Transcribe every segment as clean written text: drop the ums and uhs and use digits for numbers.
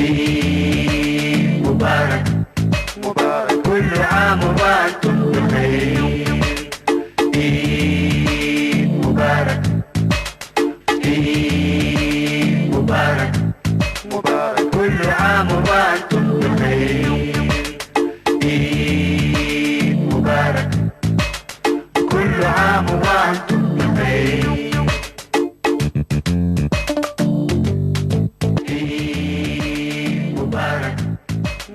عيد مبارك مبارك كل عام وأنتم بخير عيد مبارك عيد مبارك مبارك كل عام وأنتم بخير عيد مبارك كل عام وأنتم بخير عيد مبارك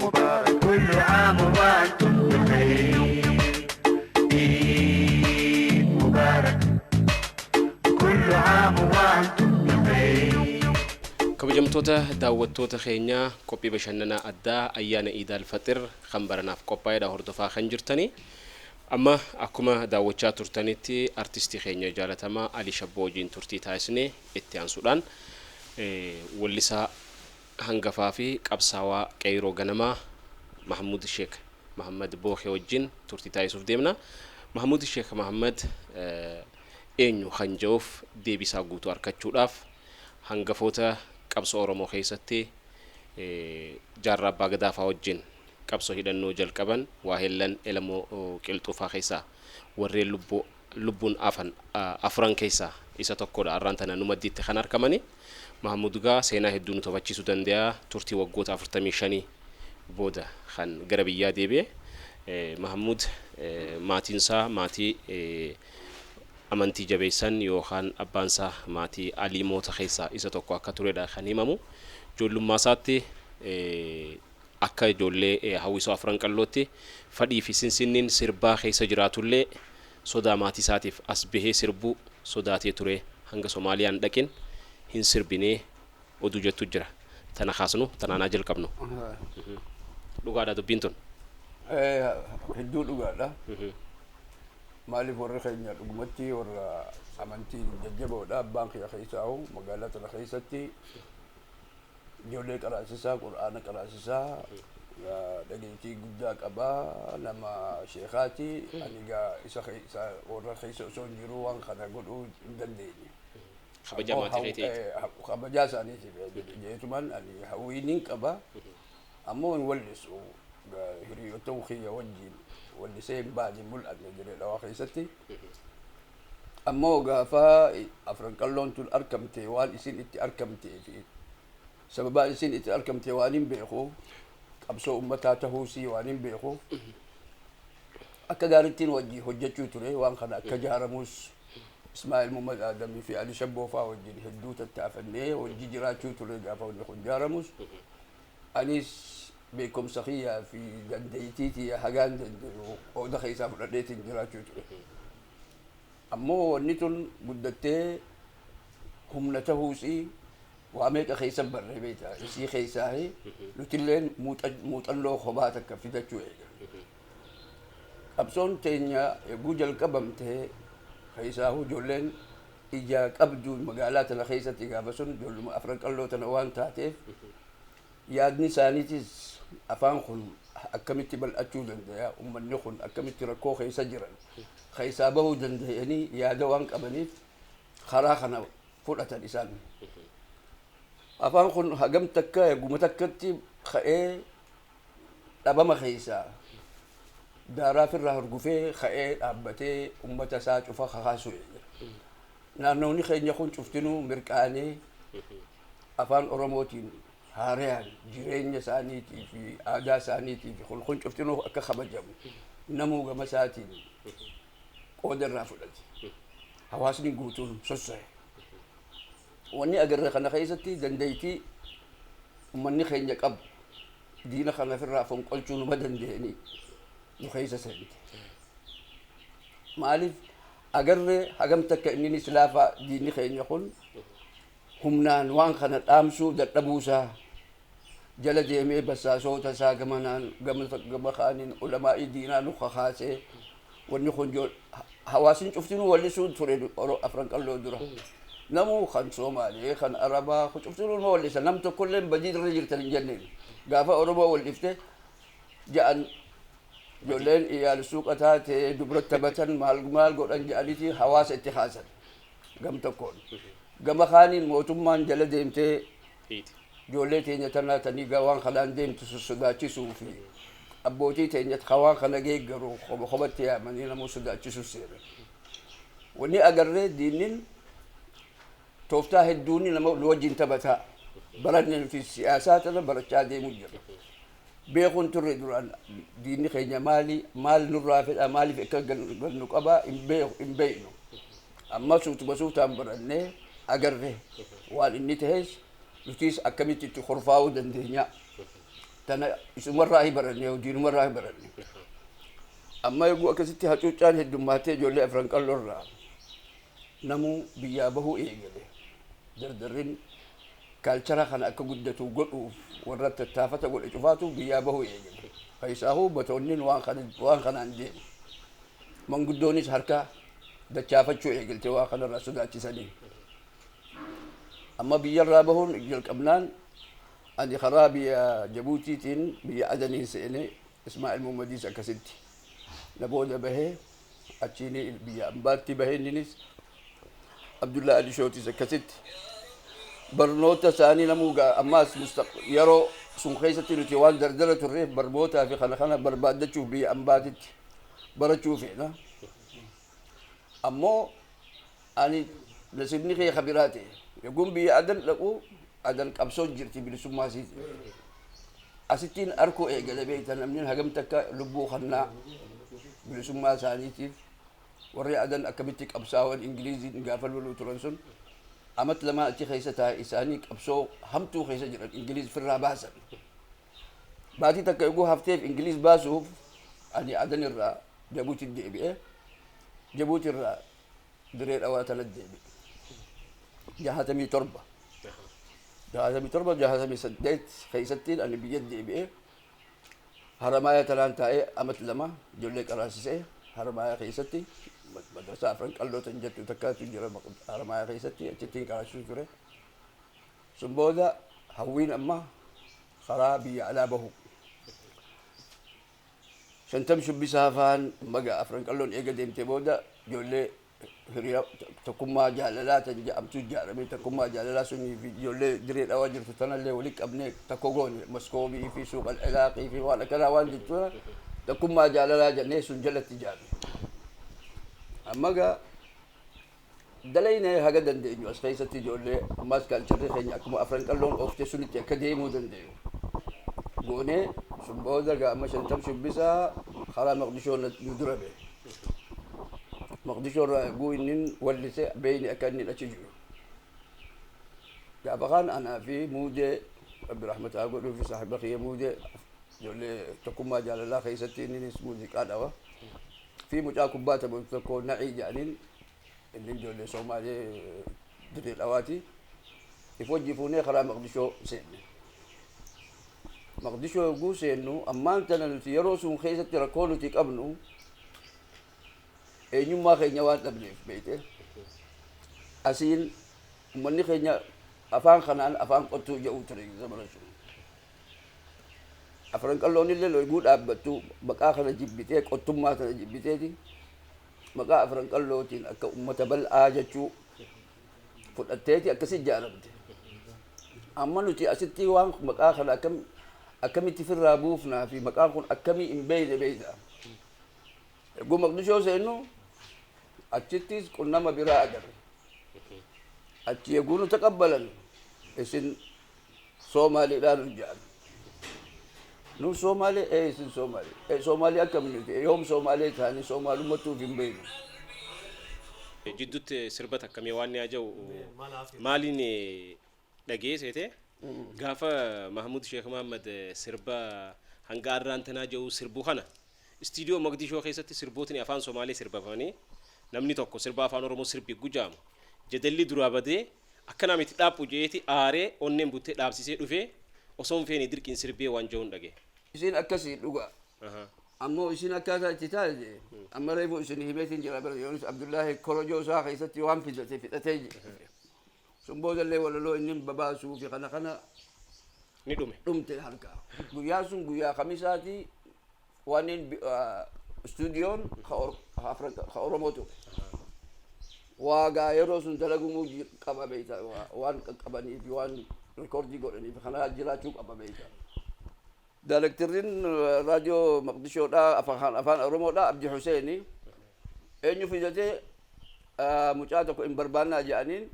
مبارك كل عام وأنتم بخير عيد مبارك كل عام وأنتم بخير kabajamtoota daawwattoota keenya qophii bashannanaa addaa ayyaana Iid al-Faxir kan baranaaf qophaa'edha hordofaa kan jirtanii amma akkuma daawwachaa turtanitti artistii keenya jaalatamaa Ali Shabboo wajjin turtii taasisnee itti aansuudhaan wallisaa hangafaa fi qabsaawaa qeyroo ganamaa Mahmud Sheekh Muhammad Bookhee wajjin turtii taasisuuf deemna. Mahmud Sheekh Muhammad eenyu kan jedhuuf deebisaa guutuu argachuudhaaf hangafoota qabsoo Oromoo keessatti jaarraa abbaa gadaa fa'aa wajjin qabsoo hidhannoo jalqaban waa hellan elamoo qilxuufaa keessaa warreen lubbuun afran keessaa isa tokkodha. Arraan tana numaddiitti kan argamani. Mahmud gaa seenaa hedduu nu taphachiisuu danda'a. Turtii waggoota 45 booda kan gara biyyaa deebi'e. Mahmud maatiinsaa maatii amantii jabeessan yookaan abbaansaa maatii aliimoota keessaa isa tokko akka turedha kan himamu. Ijoollummaa isaatti akka ijoollee hawwisoo afran qallootti fadhii fi sinsinniin sirbaa keessa jiraatullee sodaa maatii isaatiif as bahee sirbuu sodaatee ture hanga Soomaaliyaan dhaqin hin sirbinee oduu jettu jira. Tana kaasnu tanaanaa jalqabnu. Dhugaadha dubbiin tun. Hedduu dhugaadha. Maaliif warra keenya dhugumatti warra amantii jajjaboodha. Abbaan kiyya keessaa magaalaa tana keessatti ijoollee qaraasisaa qur'aana qaraasisaa dhageettii guddaa qabaa nama sheekaati. Ani gaa isa warra keessa osoo hin jiru waan kana godhuu hin dandeenye. Kabajaa maatii keetii. Kabajaa isaaniitiif jeetumaan ani hawwiiniin qaba ammoo hin wallisu hiriyoota kiyya wajjin wallisee hin baane mul'anne jireedha waa keessatti. Ammoo gaafa afran qalloon tun argamte waan isin itti argamtee fi sababaa isin itti argamte waan hin beeku qabsoo ummataa tahuusii waan hin beeku akka gaarittiin wajjii hojjechuu ture waan kana akka jaaramus Ismaa'il Muhammad Adamii fi Ali Shabboo fa'aa wajjin hedduu tattaafannee hojii jiraachuu ture gaafa wanni kun jaaramus anis beekumsa kiyyaa fi dandeettii hagaan danda'u qooda keessaa fudhadheetiin jiraachuu ture. Ammoo wanni tun guddattee humna tahuusii waa meeqa keessa barree beektaa isii keessaa nutilleen muuxannoo kophaa takka fidachuu eegale. Qabsoon teenya eeguu jalqabamtee keessaa ijoolleen ija qabdu magaalaa tana keessatti gaafa sun ijoolluma afran qalloo tana waan taateef yaadni isaaniitis afaan kun akkamitti bal'achuu danda'a ummanni kun akkamitti rakkoo keessa jiran keessaa bahuu danda'anii yaada waan qabaniif karaa kana fudhatan isaan. Afaan kun hagam takka eeguma takkatti ka'ee dhabama keessaa daaraa firraa hurgufee ka'ee dhaabbatee ummata isaa cufa kakaasu jira. Naannoonni keenya kun cuftinuu mirqaanee afaan Oromootiin haarayaan jireenya isaaniitii fi aadaa isaaniitii fi kun cuftinuu akka kabajamu namuu gama isaatiin qooda irraa fudhate. Hawaasni guutuun sossa'e. Wanni agarre kana keessatti dandeettii ummanni keenya qabu diina kana firraa fonqolchuu numa dandeenye nu keessa seente. Maaliif agarre hagam takka inni islaafa diinni keenya kun humnaan waan kana dhaamsuu dadhabuusaa jala deemee bassaasoota isaa gama kaaniin ulamaa'ii diinaa nu kakaasee wanni kun hawaasni cuftinuu wallisuu ture afran qalloo dura. Namu kan Soomaalee kan Arabaa cuftinuu ma wallisa nam tokkollee badii irra jirtan hin jenneen gaafa Oromoo wallifte ja'an ijoolleen iyaal suuqa taate dubra taphatan maal godhan ja'aniiti hawaasa itti haasan gam tokkoon. Gama kaaniin mootummaan jala deemtee ijoollee teenya tanaa tanii waan kanaan deemtu sodaachisuu fi abbootii teenya waan kana geeggaru kophaatti yaamanii nama sodaachisuu seera. Wanni agarree diinnin tooftaa hedduun nama wajjin taphataa baranne nuti siyaasaa tana barachaa deemuu jira. Beekuun turre duraan diinni keenya maal nurraa fedha maaliif akka gannu qabaa hin beeknu. Amma suutaan barannee agarree waan inni ta'es nutis akkamitti itti horfaa'uu dandeenya. Tana isumarraa hin barannee diinumarraa hin barannee. Amma eeguu akkasitti hacuuccaan heddummaatee ijoollee afran qalloorraa namuu biyyaa bahuu eegale. Dardarrin kaalchara kana akka guddatu godhuuf warra tattaafata godhe cufaatu biyyaa bahuu eegale. Fayisaahuu batoonnin waan kanaan deemu. Manguddoonis harka dachaafachuu eegalte waa kanarraa sodaachisanii. Amma biyyarraa bahuun jalqabnaan ani karaa biyya Jabuutiitiin biyya Adaniin seene Ismaa'il Muhammadiis akkasitti na booda bahee achiin biyya Ambaatti bahee inninis Abdullaa Adishootis akkasitti barnoota isaanii namuugaa ammaas yeroo sun keessatti nuti waan dardara turreef barbootaa fi kana barbaaddachuuf biyya Ambaatitti barachuu feena. Ammoo ani nasibni kee kabiraa ta'e eeguun biyya Adan dhaquu Adan qabsoo jirti bilisummaa isiiti. Asittiin arkuu eegale beektan namni hagam takka lubbuu kannaa bilisummaa isaaniitiif warri Adan akkamitti qabsaa'an Ingiliiziin gaafa loluu turan sun amat lama achi keessa taa'e isaanii qabsoo hamtuu keessa jiran Ingiliiz firraa baasan. Baatii takka eeguu hafteef Ingiliiz baasuuf ani Adan irraa Jabuuti deebi'ee Jabuuti irraa diree dhawaa tana deebi'e. 67 68 keessatti ani biyya deebi'ee haramaaya tanaan taa'ee amat lama ijoollee qaraasisee haramaaya keessatti madrasaa afran qallootan jettu takkaatu jira haramaaya keessatti achittiin qaraasisuu ture. Sun booda hawwiin amma karaa biyya alaa bahu. Shantam shubbisaa afaan maga afran qalloon eega deemtee booda ijoollee hiriyaa tokkummaa jaalalaa tan jedhamtu ijaaramee tokkummaa jaalalaa sunii fi ijoollee diree dhawaa jirtu tanallee walitti qabnee tokko goone Maskoobii fi suuqa Iraaqii fi waan akkanaa waan jechuudha tokkummaa jaalalaa jennee sun jalatti ijaarre. Amma gaa dalaynee haga dandeenyu as keessatti ijoollee ammaas kaalcharri keenya akkuma afran qalloon oofte sunitti akka deemuu dandeenyu goonee sun booda gaa amma shantam shubbisaa karaa Maqdishoo nu dura bee. Maqdishoo irraa eeguu inni wallise beeyni akka inni achi jiru. Gaafa kaan anaa fi muudee Rabbi rahmataa godhuu fi saahiba kiyya muudee ijoollee tokkummaa jaalalaa keessatti innis muuziqaa dhawa. Fi mucaa kubbaa taphatu tokko na'ii jedhaniin inni ijoollee Somaalee diree dhawaati. If hojii fuunee karaa Maqdishoo seenne. Maqdishoo eeguu seennu ammaan tana nuti yeroo sun keessatti rakkoo nuti qabnu eenyummaa keenya waan dhabneef beekte asiin uummanni keenya afaan kanaan afaan qottuu jedhu ture zamana sun. Afran qalloon illee looguu dhaabbattu maqaa kana jibbitee qottummaa kana jibbiteeti maqaa afran qallootiin akka uummata bal'aa jechuu fudhatteeti akkasi ijaaramte. Amma nuti asitti waan maqaa kana akkamitti firraa buufnaa fi maqaan kun akkamii hin beeyne beeyta. Eeguu Maqdishoo seennu achittis qunnama biraa agarre. Achi eeguu nu taqabbalan isin Soomaaliidhaan hojjaan. Nu Soomaalee isin Soomaalee. Soomaalee akkamitti yoom Soomaalee ta'anii Soomaalummaatuuf hin beeynu. Jidduutti sirba akkamii waan ni aja'u maaliin dhageessite gaafa Mahmud Sheekh Muhammad sirba hanga arraan tanaa jiru sirbu kana istiidiyoo Maqdishoo keessatti sirbootni afaan Somaalee sirbafanii namni tokko sirba afaan Oromoo sirbi gujaamu jedalli duraa badee akkana miti dhaabbu jeeti aaree onneen buttee dhaabsisee dhufee osoo hin feene dirqiin sirbee waan jiruun dhage. Isin akkasii dhugaa. Ammoo isin akkaataa itti taa'e amma reefu isin himeetiin jira bira Yoonis Abdullaahi korojoo isaa keessatti waan fidhatee sun boodallee walaloo inni babaasuu fi kana ni dhumte harkaa. Guyyaa sun guyyaa Kamisaati waan inni stuudiyoon ka Oromootu. Waagaa yeroo sun dalagumuu qaba beektaa waan qaqqabanii fi waan ريكوردي قولني فخنا جرات شوك أبا بيتا دايركتورين راديو مقدشو دا أفان أرومو دا عبد حسيني إنه في ذاتي مجاتكو إن بربانا جانين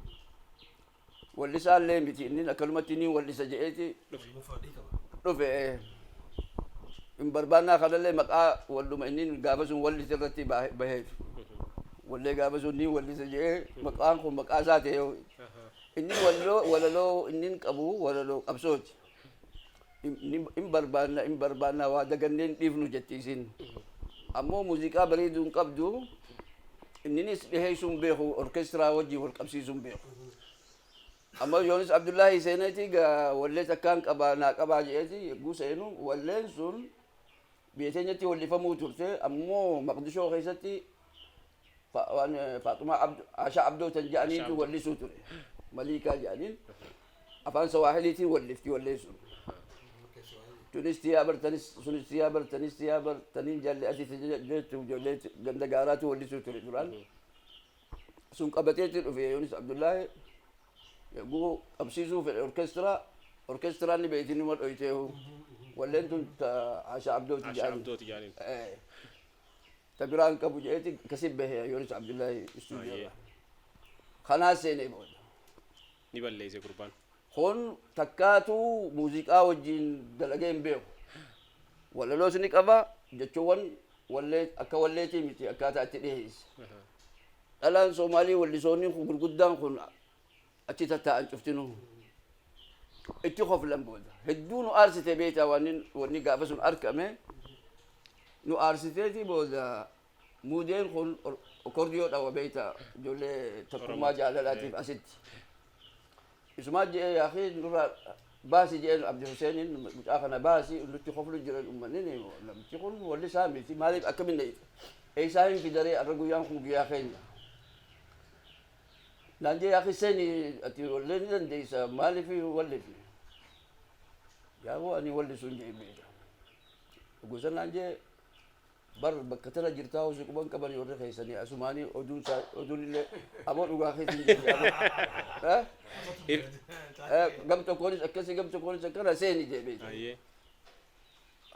واللي سال لي متينين أكلمتني واللي سجئتي رفع إن بربانا خلال لي مقا واللو مئنين قابسون واللي ترتي بهيف واللي قابسون ني واللي سجئ مقاanكم مقا ذاتي إني ولا لو إنين كابو ولا لو أبسوت إن بربانا وادقنين إفنو جتيسين أمو موسيقى بريدون قبدو إنني سبيهي سنبيخو أوركسترا وجي والقبسي سنبيخو أما يونس عبد الله سينتي وليت كان كبا جيتي يقول سينو ولين سن بيتنيتي واللي فمو ترتي أمو مقدشو خيستي فاطمة عاشا عبدو تنجانين واللي سوتري مليكا جانين أفان سواحليتي واللفتي واللي سن تونس تيابر تنس تيابر تنين جالي أتي تجلت وجلت جندقارات واللي سوتري دوران سن قبتيتي في يونس عبد الله يقول أبسيسو في الأوركسترا اللي بيتني مر أيتيه ولا أنتم عاشا عبدو تجاني تقران كابو جيتي كسب به يونس عبد الله استوديو خلاص سيني بود نبلي زي قربان هون تكاتو موسيقى وجين دلقين بيو ولا لو سنك أبا جتشوان ولا أكا وليتي متي أكاتا تليهيس الآن سومالي واللي سوني خبر قدام خون أتي تتاعن شفتنو اتي خوف لمبودا هدونو أرسي بيتا واني قافسون أركمي نو أرسيتي بودا مودين خون أكورديو أو بيتا جولي تقوما جالالاتي أسيت اسمع جي يا أخي نورا باسي جي عبد الحسين متأخنا باسي اللي تخوف له جرى الأمانين لم تكون ولا سامي في مالك أكمل نيت أي سامي في دري أرجو يانكم يا أخي لانجي يا أخي سيني أتي ولا ندي مالي في ولا في يا هو أني ولا سونجي بيتا وقصنا لانجي بر بكتنا جرتاو زكبان كبر يوري خيساني أسماني أدون اللي أمر وقا خيساني ها قم تكوني أكسي قم تكوني سكرا سيني جي بيتا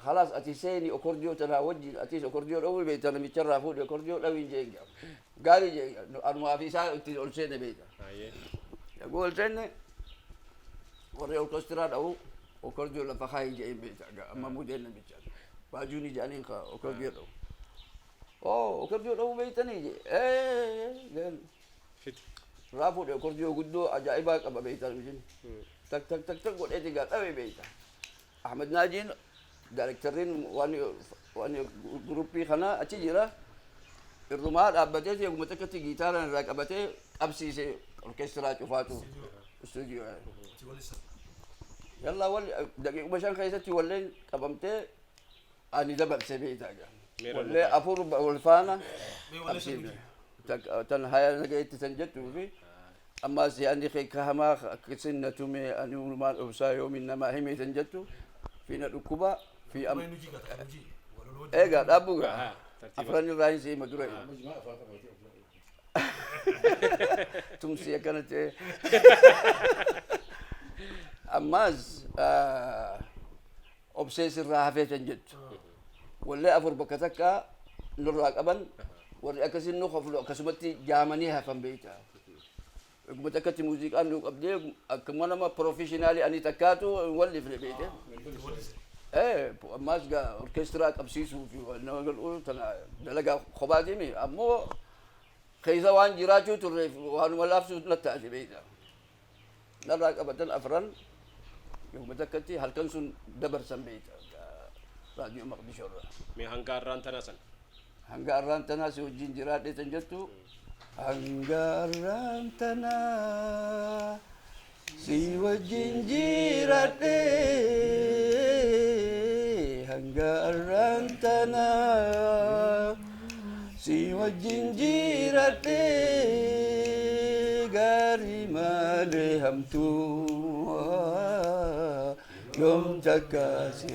خلاص أتي سيني أكورديو تنا وجي أتي أكورديو أول بيتا أنا متشرف فودي أكورديو لوين جي قالي جي أنا ما في ساعة أتي أول سيني بيتا يقول سيني وري أوركسترا أو أكورديو لفخاي جي بيتا أما مودين بيتا باجوني جانين كا أكورديو أو أكورديو أو بيتني جي قال رافو دي أكورديو قدو أجائبا كبا بيتا بيجين تك تك تك تك قول إيتي قال أوي بيتا أحمد ناجين دايركتورين واني جروبي خنا أتي جرا الرمال أبتي يوم متكتي جيتارا راك أبتي أبسي سي أوركسترا شوفاتو استوديو يلا ولي دقيق بشان خيستي ولين قبمتي أني دبل سبيتا ولا أفور والفانا أبسي تنهاية نجيت تنجت في أما سي عندي خي كهما كسنة تومي أني ولمان أبصايو من ما هي تنجت فينا الكوبا في أم إيه قال أبوها أفراني راي سي مدري تمسي كانت أماز أبسيس الراحة تنجت ولا أفور بكتكا نراك أبن وري أكسين نخاف لو كسبتي جامنيها فم بيتا متكتي موسيقى أنو أبدي كمان ما بروفيشنالي أني تكاتو ولي في البيت إيه ماسكا أوركسترا أبسيسو في نقول تنا دلقا خبازي مي أمو خيزا وان جراجو تريف وان ملافسو نتاجي بيتا نراك أبدا أفران يوم متكتي هل كنسون دبر سم بيتا راديو مقدشو مي هنقاران تناسن هنقاران تنا سوجين جراد تنجتو هنقاران تنا سوجين جراد هنقاران تنا سوجين جراد غاري مالي همتو يوم تكاسي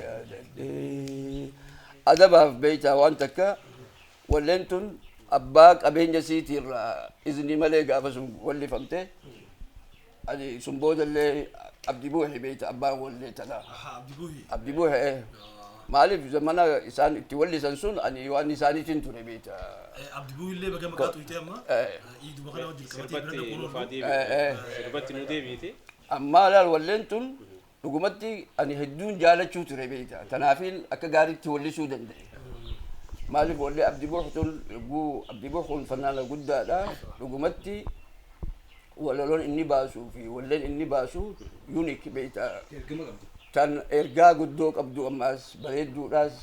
أدبها في بيتها وانتكا ولا انتن أباك أبين جسيتي إذني ملك أفسم واللي فهمته هذه سنبود اللي abdi buuhi beeyta abbaan wallee tanaa abdi buuhi abdi buuhi maaliif zamana isaan itti wallisan sun ani waan isaaniitiin ture beeyta abdi buuhi illee baga maqaa tuyte amma iiduma kana wajjin qabatee bira sirbatti dhaquu nufaa oolu deebi'e sirbatti nu deebi'ite amma laal walleen tun dhugumatti ani hedduun jaalachuu ture beeyta tanaafiin akka gaariitti wallisuu danda'e maaliif wallee abdi buuhi tun yogguu abdi buuhi kun fannaana guddaadha dhugumatti walaloon inni baasuu fi walleen inni baasu unique beeyta tan ergaa guddoo qabdu ammaas bareedduudhaas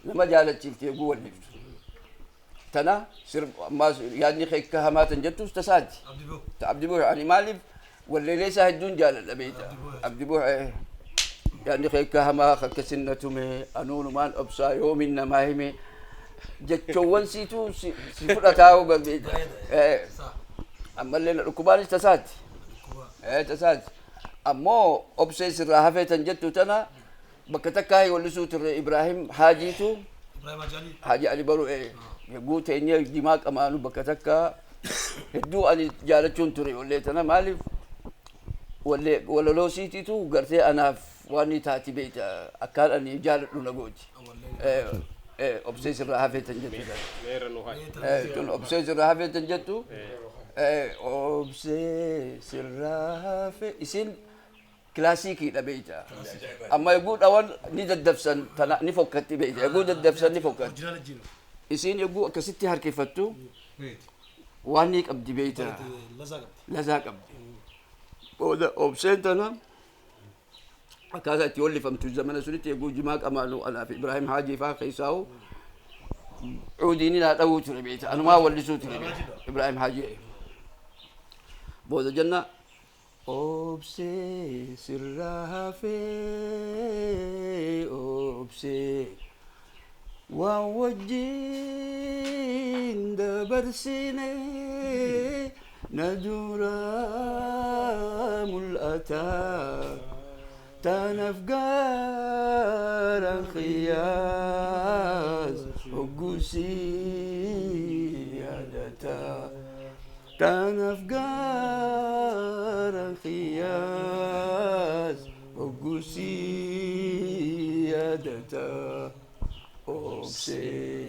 nama jaalachiifte yogguu walliftu tana ammaas yaadni keekka hamaatan jettus tasaati abdi buuhi ta abdi buuhi ani maaliif walleelee isaa hedduun jaaladha beeyta abdi buuhi yaadni keekka hamaa akka sinnatume anuunumaan obsaa yoomin namaa hime jechoowwan siituu si fudhataa beeyta ammallee na dhukkubaanis tasaati tasaati ammoo obsee sirraa hafeetan jettu tana bakka takkaa wallisuu turre Ibrahim Haajiitu Ibrahim Ajali Haaji Ali Baruu yogguu teenyee dimaa qamaanu bakka takkaa hedduu ani jaalachuun ture wallee tana maaliif wallee walaloo siitiitu gartee anaaf waan taati beeyta akkaan ani jaaladhu na gooti obsee sirraa hafeetan jettu meera nu haay tun obsee sirraa hafeetan jettu obsee sirraa hafe isin kilaasikiidha beeyta amma yogguu dhawan ni daddabsan tana ni fokkatti beeyta yogguu daddabsan ni fokkatti original jino isin yogguu akkasitti harkifattu waan ni qabdi beeyta lazaa qabdi lazaa qabdi booda obseen tana akkaataa itti wallifamtu zamana sunitti yogguu jimaa qamaanu anaaf Ibrahim Haajii faa keessaa'u cuudiini naa dhawuu ture beeyta anumaa wallisuu ture beeyta Ibrahim Haajii booda jenna obsee sirraa hafee obsee waan wajjin dabarsine na duraa mul'ataa tanaaf gaaraan qiyaas hoggusii yaadataa tanaaf gaaraan qiyaas hoggusii yaadataa obsee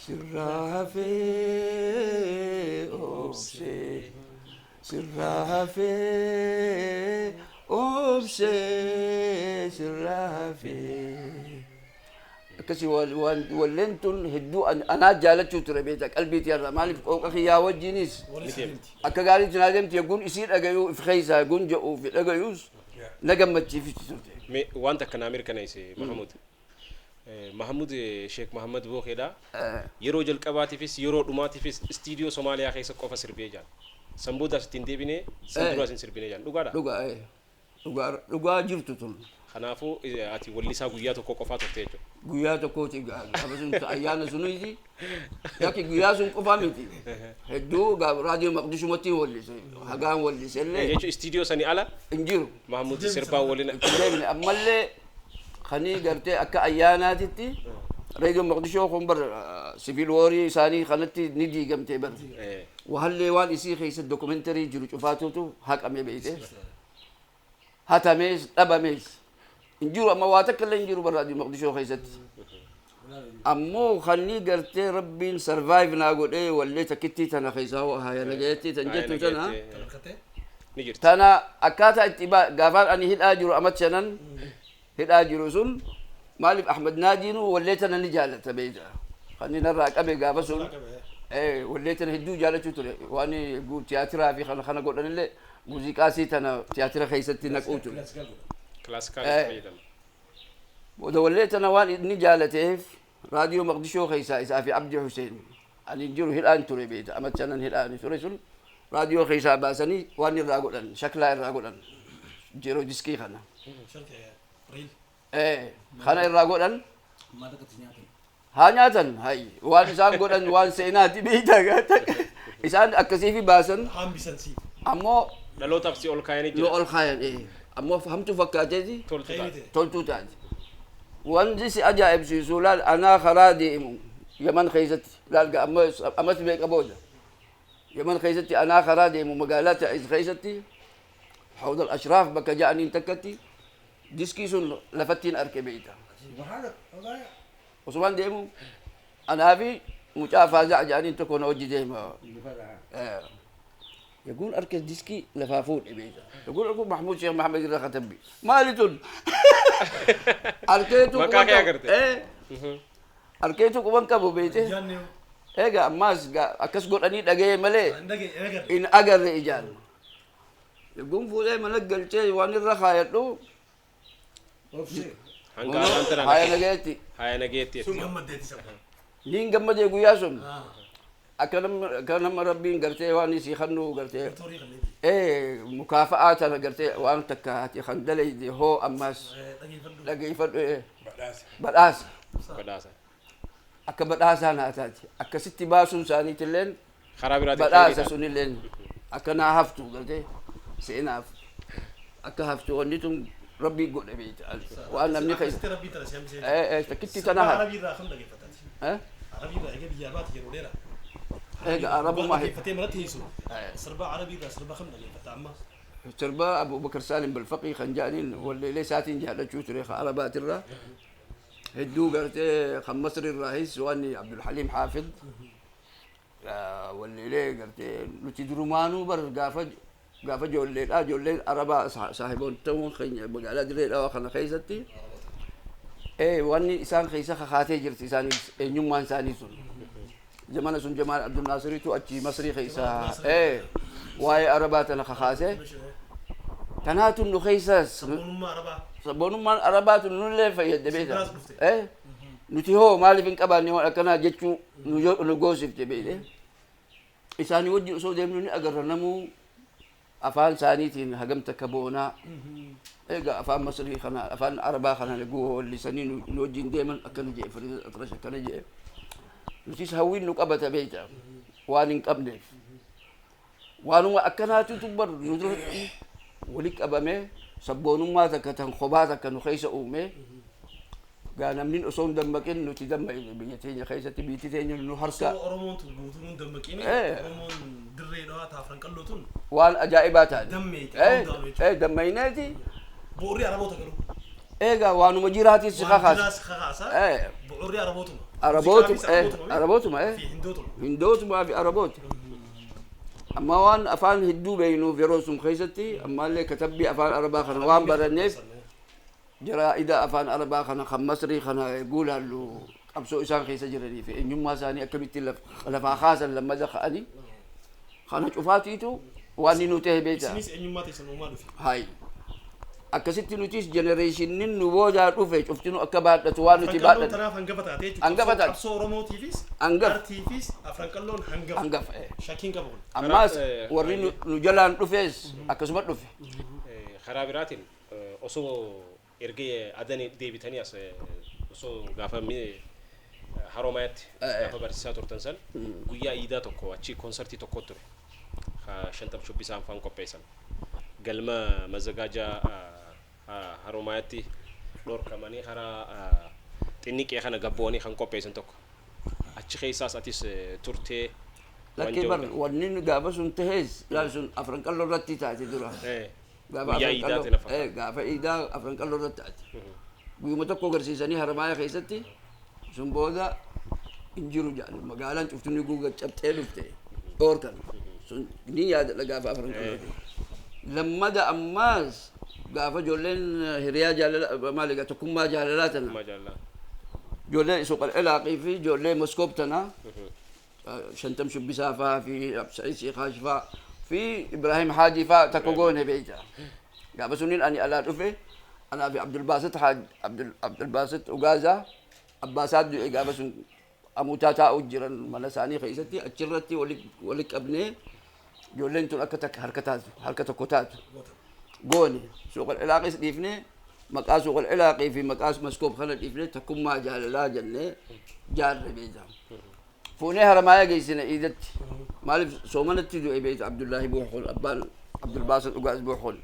sirraa hafee obsee sirraa hafee obsee sirraa hafee akkasii walleen tun hedduu anaa jaalachuu ture beekta qalbiitii irraa maaliif qooqa kiyyaa wajjinis akka gaariitti naa deemti yogguun isii dhagayuu if keeysaa yogguun jedhuu fi dhagayuus na gammachiifti turte. wanta akkanaa mirkaneesse Mahamud Sheek Mahamad Bookeedha yeroo jalqabaatiifis yeroo dhumaatiifis istiidiyoo Somaaliyaa keessa qofa sirbee jira. Sanboodaas ittiin deebinee sanboodaas hin sirbinee jira. Dhugaadha? Dhugaa jirtu tun. Kanaafuu ati wallisaa guyyaa tokko qofaa turte jechuudha. Guyyaa tokkooti gaafa sun ayyaana suniiti. Yakki guyyaa sun qofaa miti. Hedduu raadiyoo maqdishumatti wallise. Hagaan wallise illee. Jechuun istiidiyoo sanii ala hin jiru. Mahamud sirbaa waliin. Ammallee khanii gartee akka ayyaanaatitti raadiyoo maqdishoo kun bar siviil woorii isaanii kanatti ni diigamtee bar. Wahallee waan isii keessa dookumentarii jiru cufaatutu haqamee beeyte. Hatamees dhabamees. Injiru amma waa takka illee injiru bar raadiyoo maqdishoo keessatti. Ammoo khanii gartee rabbiin survive naa godhee wallee takkittii tana keessaa haaya nagayetti tan jettu tana. Tana akkaataa itti gaafaan ani hidhaa jiru amat shanan hidhaa jiru sun maaliif Ahmad Naadiinu wallee tana ni jaalata beeyta. Khanii narraa qabe gaafa sun wallee tana hedduu jaalachuu ture waan tiyaatiraa fi kana godhanillee muuziqaasii tana tiyaatira keessatti naquu ture. Kilaasikaal fayyadamu. Booda wallee tana waan inni jaalateef raadiyoo maqdishoo keessaa isaa fi Abdi Hussein ani jiru hidhaan ture beeyta amat shanan hidhaan ture sun raadiyoo keessaa baasanii waan irraa godhan shaklaa irraa godhan jiroo diskii kana. Kana irraa godhan haa nyaatan hay waan isaan godhan waan seenaati beeyta isaan akkasiifi baasan ammoo dhalootaaf si ol kaayanii nu ol kaayan ammoo hamtu fakkaateeti toltuu taati wanti si ajaa'ibsiisu laal anaa karaa deemu yaman keessatti laal ammas beeqa booda yaman keessatti anaa karaa deemu magaalaa ta'iz keessatti حوض الاشراف بك جاني تكتي ديسكي سن لفتين اركبيتا وسبحان ديمو انا في مشافا جاني تكون وجي ديما يقول اركز ديسكي لفافون ابيتا يقول محمود شيخ محمد الختبي مالتون اركيتو ما كاكي أقرت. اركيتو كمان كابو بيتي جاني ايغا ماس اكس غوداني دغاي مالي عندك اجر ان اجر ايجان يقوم فوزي منقل شيء وان الرخايتو hanga antara هاي نجيتي haya nageetti ثم مديت سبب لين قمد يقوياسون اه أكلم ربي قرتي واني سي خنو قرتي طريقه اللي إيه مكافآت أنا قرتي وأنا تكاتي خندلي دي هو أماس دقيقه فندق لقي فد إيه Badhaasa. بدأس badhaasa أكا بدأس أنا أتاتي أكا ستي باسون ساني تلين karaa biraatiin بدأس fayyada. سوني لين أكا ناهفتو قرتي سيناف أكا هفتو ونيتم ربي يقول بيت وأنا مني خيس ربي ترى سامي سي إيه تكتي تناها عربي را خم دقيقه فتات إيه عربي را اجي بيابات يروديرا إيه عربو ما هي فتي مرتي يسو سربا عربي را سربا خم دقيقه فتاما تربا أبو بكر سالم بالفقي خنجانين واللي ليساتين جهة شو تريخ عربات الرا هدو قرتي خمسر الرئيس واني عبد الحليم حافظ واللي ليه قرتي لوتي درومانو بر قافة جولي عربا صاحبون تو خين بقالا دري لا خنا خيستي ايه واني انسان خيسه خاتي جرت انسان نيومان ثاني سن زمان سن جمال عبد الناصر تو اتشي مصري خيسه ايه واي عربات انا خاسه تناتو انه خيسس سبون ما ربا sabonum man arabatu nulle fayyade beeta Sibiras dhufte. nuti hoo maaliif hin qabaanne waan akkanaa jechuu nu goosifte beete isaanii wajjin osoo deemnu ni agarra namuu afaan isaaniitiin hagam takka boonaa egaa afaan masrii kana afaan arabaa kana laguu hollisanii nu wajjin deeman akkana jee Fariid Atrash akkana jee nutis hawwiin nu qabata beeta waan hin qabneef waanuma akkanaatu tubbar nu duratti wali qabamee sabboonummaa takka tan kophaa takka nu keessa uume gaa namni osoo hin dammaqin nuti dammaqne biyya teenya keessatti biitti teenya nu harka oromoon tun guutuun dammaqine oromoon dirree dhawaa taafran qallootun waan ajaa'ibaa taate dammeeti dammayneeti bu'urri araboota garuu eegaa waanuma jiraatis si kakaasa jiraas kakaasa bu'urri arabootuma arabootuma fi hindootuma hindootumaa fi araboota amma waan afaan hedduu beeynuuf yeroo sun keessatti ammaallee katabbii afaan arabaa kana waan baranneef jaraa'ida afaan arabaa kana kan masrii kana guulaallu qabsoo isaan keessa jiranii fi eenyummaa isaanii akkamitti lafaa kaasan lammada ka'anii kana cufaatiitu waan inni nu ta'e beekta isinis eenyummaa teessan uumaa dhufe hay akkasitti nutis genereeshiniin nu boodaa dhufe cuftinu akka baadhatu waan nuti baadhatu tanaaf hangafa taatee Hangafa taate. qabsoo oromootiifis Hangafa. artiifis afran qalloon hangafa hangafa shakkiin qabu kun ammaas warri nu jalaan dhufees akkasuma dhufe karaa biraatiin osoo erga adani deebitanii as osoo gaafa haroomaatti gaafa barsiisaa turtan san guyyaa iidaa tokko achi konsertii tokko ture shantam shubbisaan faan qopheessan galma mazagaajaa haroomaatti dhorkamanii karaa xinniqee kana gabboonii kan qopheessan tokko achi keessaas atis turtee lakkii bar wanni nu gaafa sun tahees laal sun afran qalloo irratti taate dura guyyaa iidaatiin afaan gaafa iidaa afran qalloo irratti taate guyyuma tokko agarsiisanii haramaaya keessatti sun booda hin jiru jedhan magaalaan cuftunni guuga cabxee dhufte dhoorkan sun ni yaadadha gaafa afran qalloo lammada ammaas gaafa ijoolleen hiriyaa jaalala maaliga tokkummaa jaalalaa tana majaalaa ijoolleen suuqal ilaaqii fi ijoollee moskoob tana shantam shubbisaa faa fi Sa'iid Sheekaash faa fi Ibrahim Haajii faa takko goone beeyta gaafa suniin ani alaa dhufe anaa fi Abdulbaasit Ugaazaa abbaasaat du'e gaafa sun amuutaa taa'u jiran mana isaanii keessatti achirratti wali qabnee ijoolleen tun akka takka harka tokko taatu goone suuqal ilaaqis dhiifne maqaa suuqal ilaaqii fi maqaa moskoob kana dhiifne takkummaa jaalalaa jennee jaarre beeyta fuunee haramaaya geessine iidatti maaliif soomanatti du'e beeyta Abdullaahi Buuxul abbaan Abdulbaasit Ugaaz Buuxul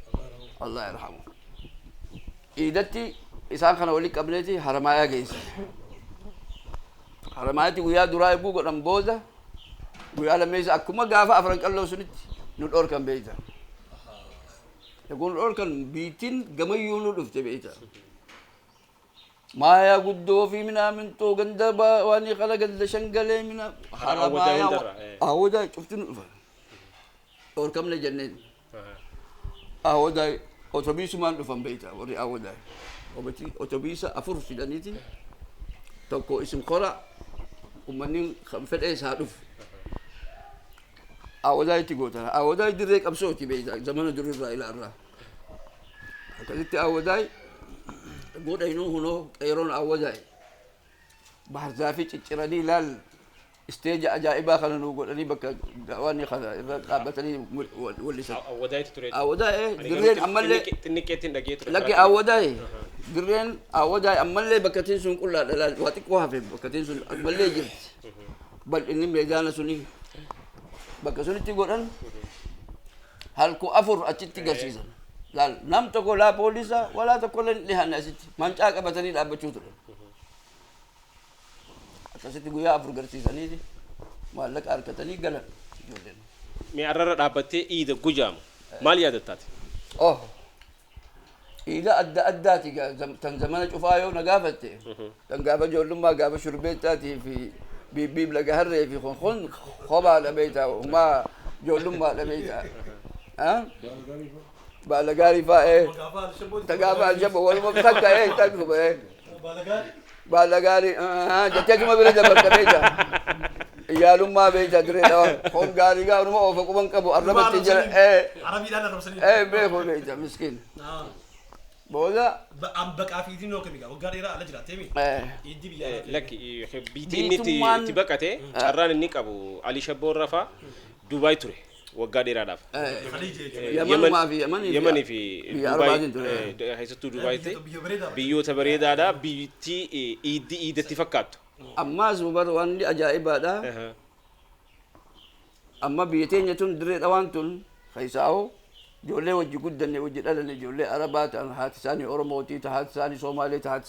Allah yarhamu iidatti isaan kana wali qabneeti haramaaya geessine haramaayatti guyyaa duraa eeguu godhan booda guyyaa lammeessa akkuma gaafa afran qalloo sunitti nu dhorkan beeyta يقول أوركن بيتين جميونو دفت بيتا ما يا قدو في منا من تو جندبا واني خلا قد شنقلي منا حرما يا أهودا شفتنو أوركم لجنين أهودا أوتوبيس ما نفهم بيتا وري أهودا وبتي أوتوبيس أفرش دانيتي توكو اسم قرا ومنين خمسة إيش هادف أهودا تيجوتا أهودا يدرك أبسوتي بيتا زمان دري إلى الرا كذلك أهودا قول إنه هنا كيرون أوداي بحر زافي تشرني لال استيج أجائبا خلنا نقول أني بك دواني خلا قابتني واللي سا أوداي تريد أوداي درين أملي تنكيتين دقيت لك أوداي درين أوداي أملي بكتين سون كلها لا واتك وافي بكتين سون أملي جبت بل إني ميدانا سوني بكسوني تقول أن هل كو أفر أتشتي قصيزا لا نم تقول لا بوليسا ولا تقول لها الناس من جاك بتني لا بتشوتر أتسيت يقول يا أفر قرتي سنيدي ما لك أركتني قال جودن مي أرر رابطة إيد جوجام مالي هذا تاتي أوه إذا أداتي تنزمان شوفايو نقافتي تنقافة جولم ما قافة شربيتاتي في بيب لقى هري في خون خبا على بيتها وما جولم ما على بيتها ها بالغاري فا ايه تقابل الشبه والله بتكا ايه تكتب ايه بالغاري جتك ما بيرد بركبيتا يا لما بيتا دريدا خون غاري غا ورما اوفق بنكبو اربت تجر ايه عربي لا رسني ايه بيخو بيتا مسكين بولا ام بقى في دينو كميغا وغاري را لجرا تيمي ايه يدي بيا لك بيتي نتي تبقته أران النيك أبو علي شبور رفا دبي تري وقادي رادف يمن ما في يمني في دبي هيسة دبي تي بيو تبريد هذا بيتي إيد تفكات أما زبر واني أجائب هذا أما بيتين يتون دريد أوانتون خيساو جولي وجي قدني وجي لالني جولي عربات هات ثاني أورموتي هات ثاني صومالي هات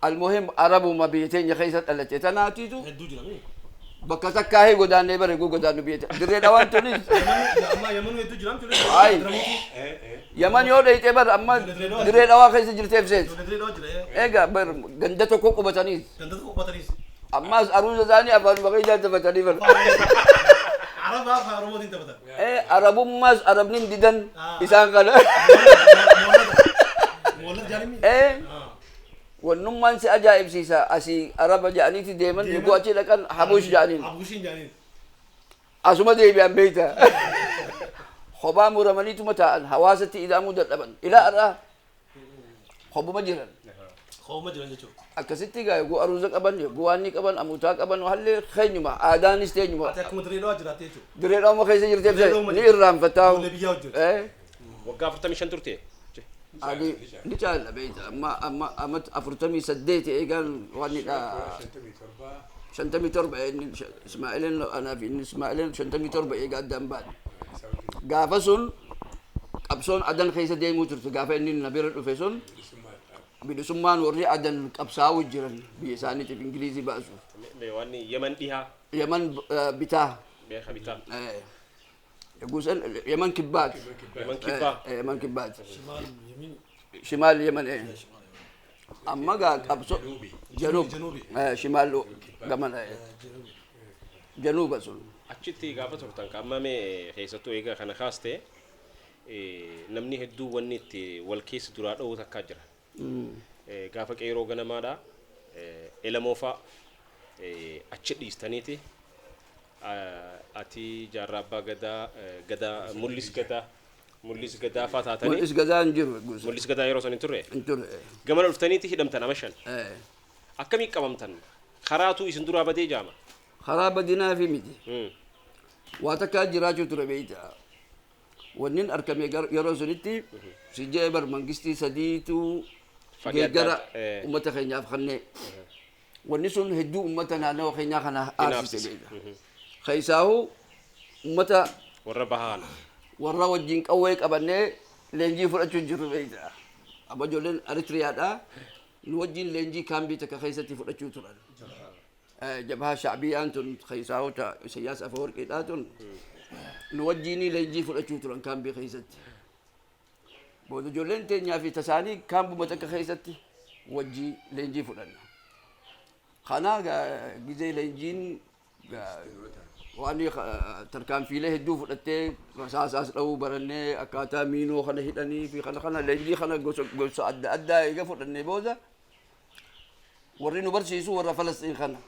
المهم عرب ما بيتين يخيسات التي تناتيتو بكتك كاهي قدان نبرة قدان بيت دريد أوانتونيس أما يمن يدو جرام تقول أي يمن يود يتبر أما دريد أواخي سجل تفسد إيجا بر جندته كوكو بتانيس أما أروز ثاني أبغى بقي جالس بتاني بر عرب عرب دين تبتر إيه عرب ماس عرب نين ديدن إسان كلا مولد جانمي إيه والنمان سأجائب سيسا أسي عرب جاني في ديمن يقول أشي لكن حبوش جانين أسمع دي بيان بيتا خبا مرمني تمتان حواستي إذا مدت لبن إلى أرى خبا مجرن خو ما جران جتو أكسيتي جاي يقول أروزك أبان يقول أني كبان أموتاك أبان وهاللي خيني ما آداني ستيني ما أتاك مدريدو أجراتي جو دريد أمو خيسي جرتي بسي نيرام فتاو ولا بياو جو إيه وقافرت مشان ترتي هذه نجال بيتا أما أفرتمي سديتي إيجان واني شنتمي تربع إسماعيلين أنا في إسماعيلين شنتمي تربع إيجان دامبان قافسون قبسون أدن خيسة ديمو ترتي قافة إني نبير الأفسون بدسمان وري أدن قبساو جيران بيساني في إنجليزي باسو بيواني يمن بيها يمن بتا بيها بيتا يقول يمن كبات يمن كبا يمن كبات شمال يمين شمال اليمن ايه اما قال قبصو جنوب شمال كمان جنوب اصلا achitti gaafa turtan qaamame keessattuu eega kana kaaste namni hedduu wanni itti wal keessa duraa dha'uu takkaa jira gaafa qeeroo ganamaadha elamoofaa achi dhiistaniiti ati jaarraa abbaa gadaa mul'is gadaa faa taatanii mul'is gadaa hin jiru mul'is gadaa yeroo san hin turre hin gamana dhuftaniiti hidhamtan amashan akkamii qabamtan karaatu isin duraa badee jaama karaa badinaa fi miti waa takkaa jiraachuu ture beeyta wannin arkame yeroo sunitti si jee bar mangistii sadiitu geeggara ummata keenyaaf kannee wanni sun hedduu ummata naannoo keenyaa kana aarsise beeyta keeysaahu ummata warra bahaan warra wajjin qawwee qabannee leenjii fudhachuu jirru beeyta amma ijoolleen Eritiriyaadha nu wajjin leenjii kaambii takka keessatti fudhachuu turan جبهة شعبية أنتم خيساوتا سياس أفورك إداتون نوجيني ليجي فلأشوتران كان بخيست booda ijoolleen teenyaa fi tasaanii kaambuma takka keessatti wajjii leenjii fudhanna. Kanaa gizee leenjiin waan tarkaanfiilee hedduu fudhattee rasaasaas dha'uu barannee akkaataa miinoo kana hidhanii fi kana leenjii kana gosa adda addaa eega fudhannee booda warri nu barsiisu warra Falastiin kana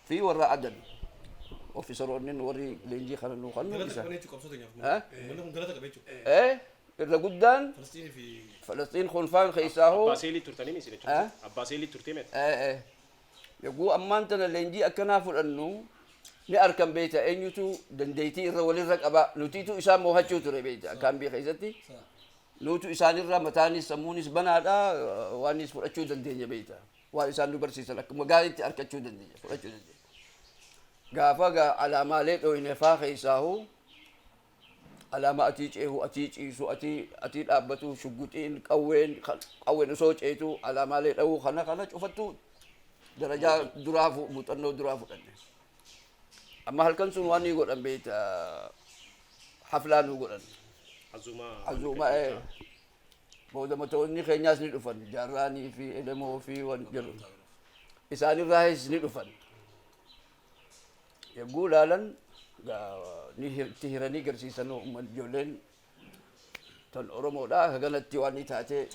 fi warra Adan ofiisaroonni warri leenjii kana nu kannu isa. Irra guddaan Falastiin khulfaan keessaahu Abbaasiilii turtanii ni jechuudha. Abbaasiilii turtee miti. Yoguu ammaan tana leenjii akkanaa fudhannu ni arkan beekta eenyutu dandeettii irra walirra qaba nutiitu isaan mo'achuu ture beekta kaambii keessatti nutu isaanirra mataanis sammuunis banaadha waanis fudhachuu dandeenya beekta waan isaan nu barsiisan akkuma gaariitti arkachuu dandeenya fudhachuu dandeenya. Gaafa alaamaalee dhooyne faa keessaahu alaama atii ceehu atii ciisu atii dhaabbatu shugguxiin qawween osoo ceetu alaamaalee dha'uu kana cufattu darajaa duraa muuxannoo duraa fudhanne. Amma halkan sun waan ni godhan beekta haflaa nu godhan. Azuuma booda matoonni keenyaas ni dhufan jaarraanii fi elemoo fi waan jiru isaanirraas ni dhufan. Yogguu laalan ni itti hiranii garsiisan ijoolleen tan Oromoodha haganatti waan ni taate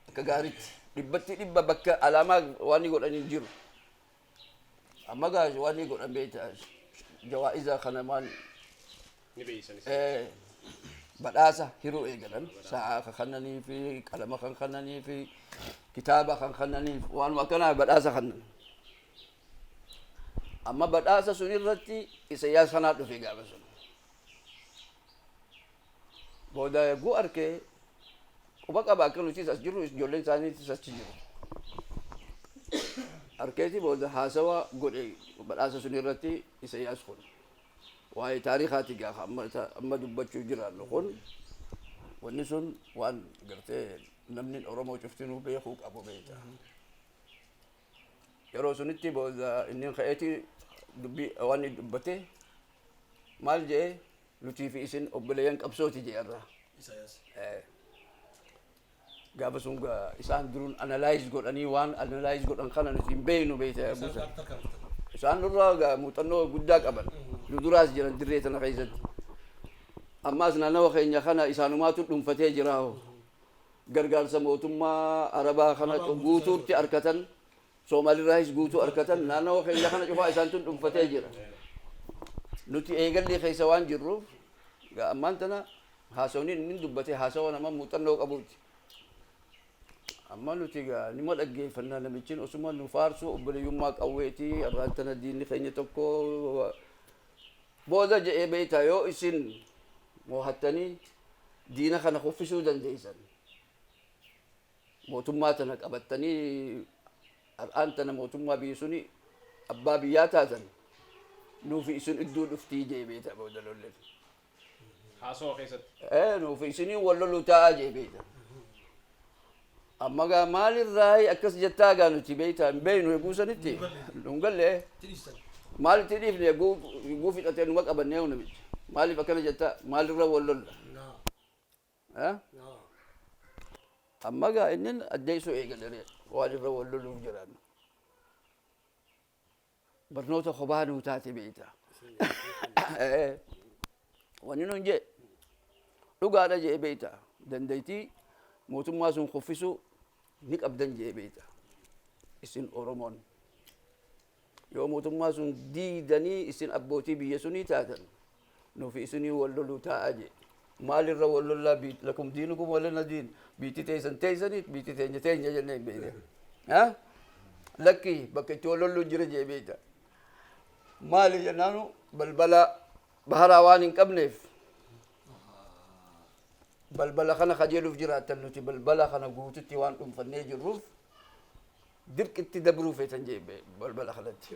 akka gaariitti dhibbatti dhibba bakka alaamaa waan ni godhan hin jiru. Amma waan ni godhan beekta jawaa'iza kana maan badhaasa hiruu eegalan sa'a kan kannanii fi qalama kan kannanii fi kitaaba kan kannanii waan akkanaa badhaasa kannan. Amma badhaasa sun irratti Isaayyaas kanaa dhufe gaafa sun. Booda yogguu arkee quba qaba akka nuti as jirru ijoolleen isaaniitis achi jiru. Arkeeti booda haasawa godhe badhaasa sun irratti Isaayyaas kun waa'ee taariikhaati gaafa amma dubbachuu jiraannu kun wanni sun waan gartee namni Oromoo cuftinuu beekuu qabu beekta. Yeroo sunitti booda inni ka'eeti dubbii waan dubbate maal jee nutii fi isin obboleeyyan qabsooti jee irraa. Gaafa sun isaan duruun analyze godhanii waan analyze godhan kana nuti hin beeknu beekta. Isaan nurraa muuxannoo guddaa qaban nu duraas jiran dirree tana keessatti. Ammaas naannawa keenya kana isaanumaatu dhuunfatee jira. Gargaarsa mootummaa Arabaa kana guutuutti arkatan Soomaalirraas guutuu arkatan naannawa keenya kana cufaa isaantu dhuunfatee jira. Nuti eegallee keessa waan jirruuf ammaan tana haasawni inni dubbate haasawa nama muuxannoo qabuuti. Amma nuti nima dhaggeeffannaa namichiin osuma nu faarsu obboleeyyummaa qawweetii irraan tana diinni keenya tokko booda jedhee beektaa yoo isin mo'attanii diina kana kuffisuu dandeessan mootummaa tana qabattanii har'aan tana mootummaa biyyi suni abbaa biyyaa taatan nuufi isin iddoo dhuftii jee beektaa booda lolleen. Haasawa keessatti. Nuufi isinii wal loluu taa'aa jee beektaa. Amma maalirraa akkas jettaa nuti beektaa hin beeknu eeguu sanitti dhungallee maal itti dhiifne eeguu fixatee numa qabannee namichi maaliif akkana jettaa maalirra wal lolla. Amma inni addeessuu eegalee waan irra wal loluuf jiran barnoota kophaa nuu taate beektaa. Wanni nuun jee dhugaadha jee beektaa dandeettii mootummaa sun kuffisuu ni qabdan jee beekta isin Oromoon yoo mootummaa sun diidanii isin abbootii biyya sunii taatan nuufi isinii wal loluu taa'aa jee maalirra wal lollaa lakum diinukum walana diin biitti teessan teessaniit biitti teenya jennee hin beekne lakki bakka itti wal lolluun jira jee beekta maali jennaanu balbala baharaa waan hin qabneef balbala kana qajeeluuf jiraatan nuti balbala kana guututti waan dhuunfannee jirruuf dirqitti dabruu feetan jee balbala kanatti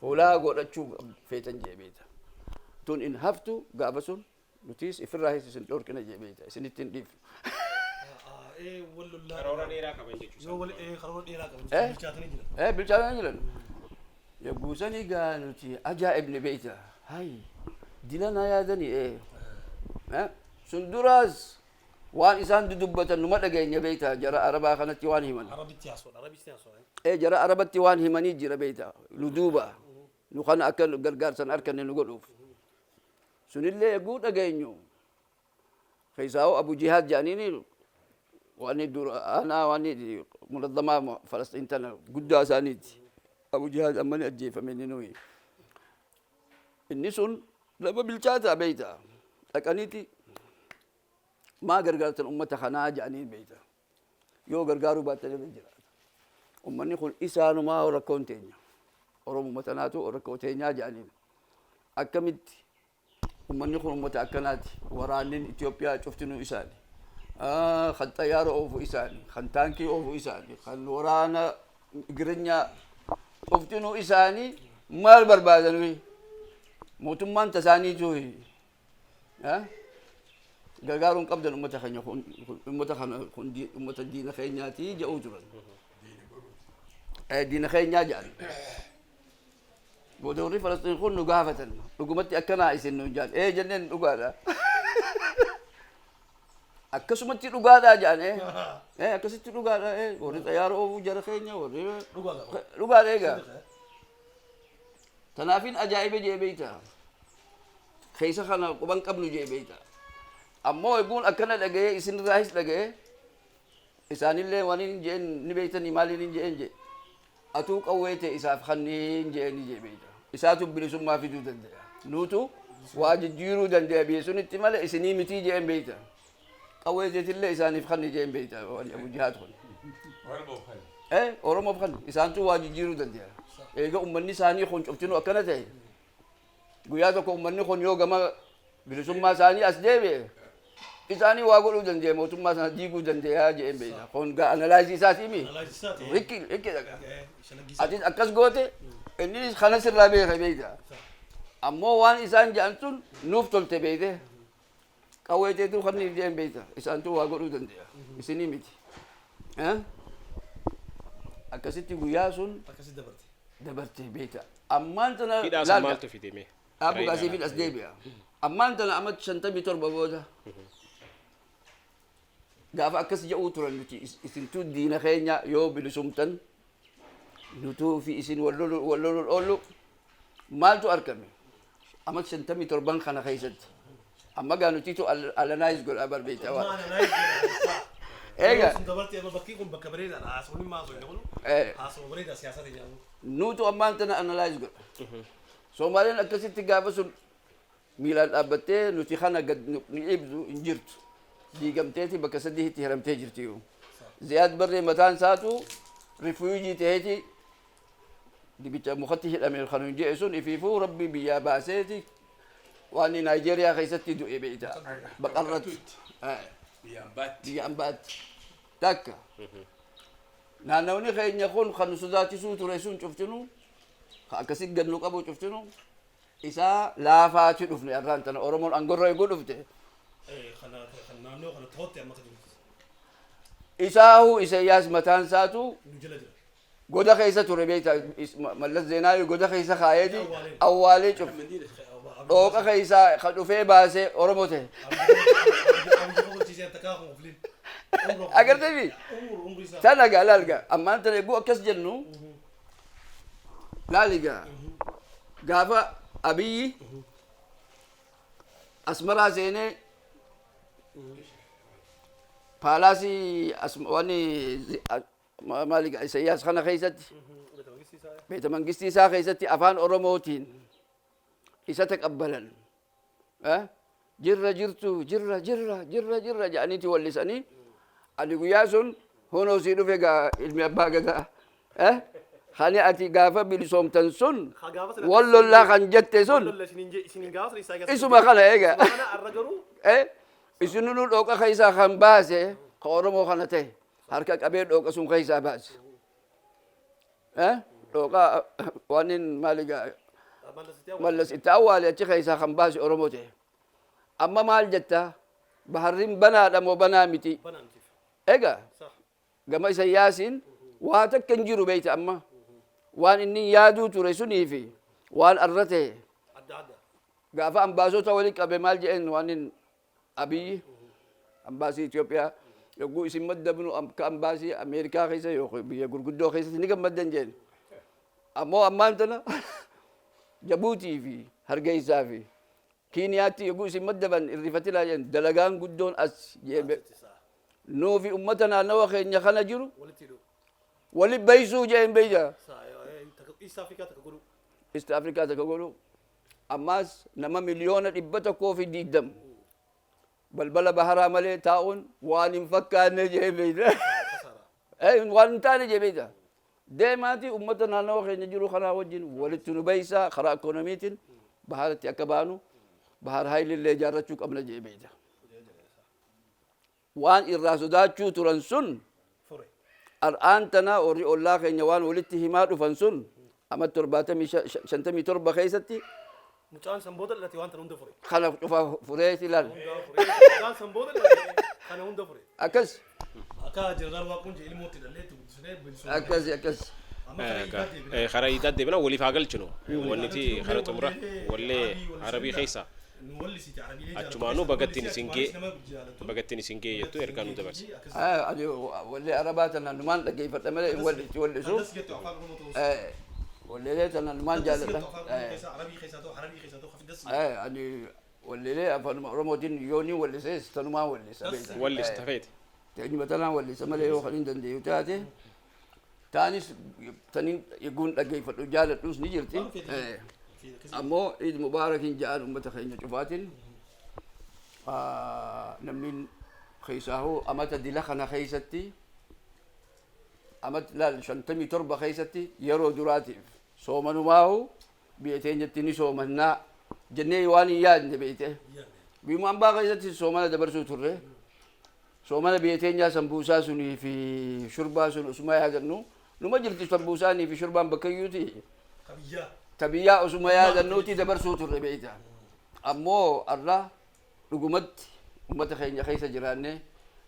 fuulaa godhachuu feetan jee beekta tun in haftu gaafa sun nutis ifirraa isin dhorkina jee beekta isinitti hin dhiifnu. Karoora dheeraa qaban jechuudha. Karoora dheeraa qaban bilchaatanii jiran. Bilchaatanii jiran. Yogguu sanii gaa nuti ajaa'ibni beekta. Hayi dila na yaadanii سندراز وان إسان ددبة نما دقين بيتا جرى عربا خنت وان هيمن عربي تياسون عربي تياسون إيه جرى عربت وان هيمني جرى بيتا لدوبة نخان أكل غرغار سن أركن نقولوف سن اللي يقول دقينيو خيساو أبو جهاد جانيني واني دور أنا واني منظمة فلسطين تنا قد أسانيد أبو جهاد أماني أجي فمني نوي النسون لما بالجاتا بيتا لكنيتي ما غرغرت الأمة خنا جانين بيتا يو غرغارو باتني بجرا أمني خل إسانو ما وركونتينيا أروم متناتو وركوتينيا جانين أكمت أمني خل أمة أكناتي ورانين إثيوبيا شفتنو إساني خن طيارة أوفو إساني خن تانكي أوفو إساني خن ورانا جرنيا شفتنو إساني مال بربادنوي موتمان تساني جوي ها غارون قبل الأمة خنيا أمة الدين خينياتي جاءوا جرن دين خينيا جان بودوري فلسطين خون نقافة نقومتي أكنا إسن نجان جنن نقالا أكسمتي نقالا جان أكسمتي نقالا وري طيار أو جرى خينيا وري نقالا إيجا تنافين أجائب جي بيتا خيسا خنا قبان قبل جي بيتا أما يقول أكنا لقيه إسن رايس لقيه إسان اللي وانين جين نبيتا نمالين جين جي أتوك أويته إساف خنين جين جي بيتا إساتو بلسوم ما في دودن ده نوتو واجد جيرو دن ده بيسون التمال إسني متي جين بيتا أويته اللي إسان يفخني جين بيتا واني أبو جهاد خن أورو مبخن إسان تو واجد جيرو دن ده إيجا أمني ساني خن شفتنو أكنا ده قيادة أمني خن يوغا ما بلسوم ما ساني أسدبه إساني واقولو دن ده موتو ما ساني جيبو دن ده جين بيتا خن قا أنالايزي ساتي مي ريكي ده أتيت أكس قوتي إني خلاص الرابع خبيزة أما وان إنسان جانتون نوفتل تبيته كويته تو خني جين بيته إنسان تو واقولو دنديا إسني ميتي ها أكسيتي بياسون أكسيت دبرتي بيته أما أنت كده أصلا مالته في دمي أبو قاسي في الأسديبيا أما أنت أمد شنطة متر بابودا قاف أكس جاو ترى إسنتو دينا خينيا يو بلسومتن نتو في إسن ولولو أولو مالتو أركمي أما شنتمي تربان خنا خيست أما قالوا تيتو على نايز قول أبر بيتا ما أنا نايف إيجا دبرتي أنا بكيكم بكبريد أنا أسمعني ما أسوي نقوله أسمع بريد سياسة يعني نوتو أما أنتنا أنالايز قول سومالين أكسيت تجابسون ميلان أبتة نتي خنا قد نيبزو إنجرت دي قمتي بكسديه تهرم تجرتيو زياد بري متان ساتو ريفوجي تهتي دي بيتا مخطيه الأمير خانون جيسون إفيفو ربي بيا باسيتي واني نيجيريا خيستي دو إبيتا بقرت بيامبات تاكا نانوني خين يكون خانو سوداتي سوتو ريسون شفتنو خاكسيك قدلوك أبو شفتنو إسا لا فاتي دفني أرانتنا أورمون أنقر يقول دفته خنا نانو خنا توتي أما كده إساهو إسياس متان ساتو نجلد قودا خيسة تربيتا ملت زيناوي قودا خيسة خايدي أولي شوف دوكا خيسة خدو في باسي أورموتي أقر تبي تانا قال لقى أما أنت لقوا أكس جنو لا لقى قافا أبي أسمرا زيني بالاسي واني مالك سياس خنا خيستي بيت منقستي سا خيستي أفان أوروموتين إسا تقبلا جرة جرتو جرة جاني تولساني أدي قياسون هونو سيدو فيقا علمي أبا قدا خاني أتي قافة بلسوم تنسون والله لا خنجت سون إسو ما خلا إيقا إسنو دوكا خيسا خنباسي خورمو خنتي harka qabee dhooqa sun keessaa baase dhooqa waanin maaliga mallas itti awwaale achi keessaa kan baase oromoo ta'e amma maal jetta baharrin banaadha moo banaa miti egaa gama isa yaasiin waa takka hin jiru beeyta amma waan inni yaaduu ture sunii fi waan arra ta'e gaafa ambaasota wali qabe maal jedhen waanin أبي أمباسي إثيوبيا يقول اسم مدة بنو كأمباسي أمريكا خيسة يقول قدو خيسة نيجا مدة جين أمو أمانتنا جيبوتي في هرقيسا في كينياتي يقول اسم مدة بن الرفتي لا جين دلقان قدون أس نو في أمتنا نوخي نخنا جرو ولي بيسو جين بيجا East Africa تكقولوا إست أفريقيا تقولوا أماس نما مليون إبتا كوفي ديدم بلبلا بحرا ملي تاون وان انفكا نجي بيدا أي وان تاني جي بيدا ديماتي أمتنا نوخي نجرو خنا وجين ولتنو بيسا خرا اكونوميتين بحر تيكبانو بحر هاي اللي جارتشوك أملا جي بيدا وان الراسو داتشو ترنسون فري الآن تنا أوري الله خي نوان ولتي همات فنسون أما ترباتمي شنتمي تربة خيستي مجان سنبودل التي وانت نون دفري خلا شوفا فريتي لال مجان سنبودل أنا نون دفري أكس أكا جرال واقون جيل موتي دلت وسنة بنسون أكس خرا يداد دبنا ولي فاقل شنو ونتي خرا تمرة ولا عربي خيسا نولي سيتي عربي ليه أجمعنا بقتني سنجي يتو إركانو دبرس أدي ولا عرباتنا نمان لقي فتمرة ولا شو ولا ليه تنا نمان جالس عربي خيساتو عربي خيساتو خفيف دس أدي ولا ليه أفهم رموتين يوني ولا سيس تنما ولا سبيت ولا استفيد تاني مثلا ولا سمله يو خلين دندي وتاتي تاني تاني يقول لقي فتو جالس لوس نيجرتين أمو عيد مبارك إن جاء أمة خينا شوفاتين نمين خيساهو أمت دلخنا خيستي أمت لا شنتمي تربة خيستي يرو دراتي صومنو ماهو بيتين جتني صومنا جنيه واني ياد بيته بيمو أمبا خيستي صومنا دبرسو تره صومنا بيتين جا سمبوسا سني في شربا سن اسمها هذا نو جرت سمبوساني في شربا بكيوتي خبيا تبيا اسمها هذا نوتي دبرسو تره بيته أمو الله رقمت أمة خينا خيسة جيرانه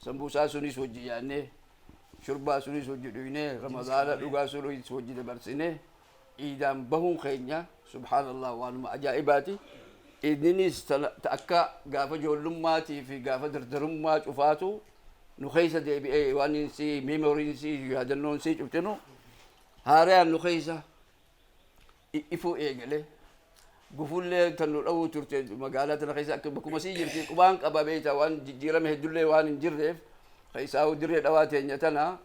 سمبوسا سني سوجي يعني شربا سني سوجي دوينه رمضان رقا سني سوجي دبرسينه إيدام بهم خينا سبحان الله وانما أجائباتي إذنيس تأكا قافة جولماتي في قافة دردرمات وفاتو نخيسة دي بي اي وانين سي ميمورين سي يهدنون سي شفتنو هاريان نخيسة إفو إيقلي قفول لي تنو الأول ترتي مقالات نخيسة بكما سيجر في قبانك أبا بيتا وان جيرا مهدولي وان نجرف خيسة أو دري الأواتي نتنا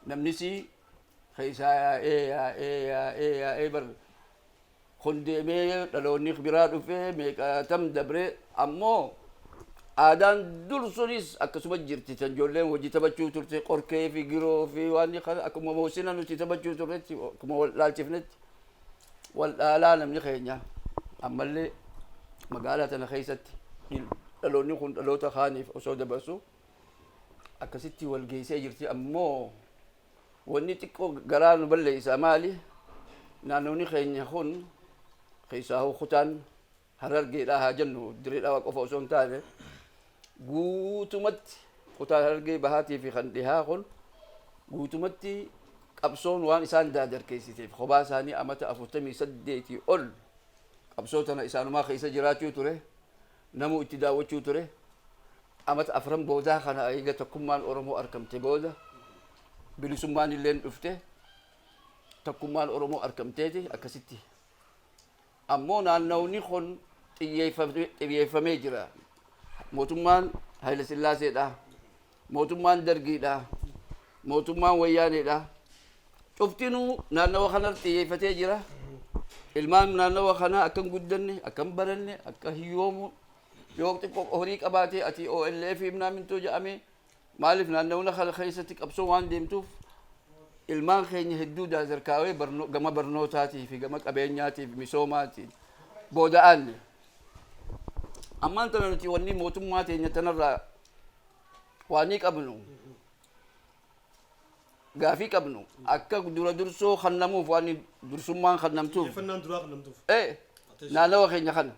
نمنسي خيسة إيه بر خندي مي دلوني خبرات في ميك تم دبري أمو آدان درسونيس أكسب جرتي تنجولين وجي تبجو ترتي قركي في جرو في واني خل أكم موسينا نتي تبجو ترتي كم لا تفنت ولا نمني خينيا أما اللي مقالة أنا خيست دلوني خند دلوتا خاني أسود بسو أكستي والجيسي جرتي أمو وني تكو قران بلي سامالي نانوني خينيا خون خيساهو ختان هررجي لها جنو دري لها قفو سون تاني قوتمت ختان هررجي بهاتي في خندها خون قوتمتي قبصون وان إسان دادر كيسي تيف خباساني أمتا أفتمي سديتي أول قبصوتنا إسانو ما خيسا جراتيو تره نمو اتداوتيو تره أمتا أفرم بودا خانا أيغا تكمان أورمو أركمتي بودا بلسمان اللين أفته تكمان أورمو أركمتي أكستي أمو نانوني خون تيفمي جرا موتمان هايلا سلاسي دا موتمان درجي دا موتمان وياني دا شفتينو نانو خنر تيفتي جرا المام نانو خنا أكن قدني أكن برني أكن هيومو يوقت فوق أهريك أباتي أتي أو اللي في منا من توجا أمي مالف نانو نخل خيستك أبسو وان ديمتوف ilmaan keenya hedduudha zarkaawee gama barnootaatii fi gama qabeenyaatii fi misoomaatiin booda'an ammaan tana nuti wanni mootummaa teenya tanarraa waanii qabnu gaafii qabnu akka dura dursoo kannamuuf waanii dursummaan kannamtuuf فنان دراغ نمتوف naannawa keenya kana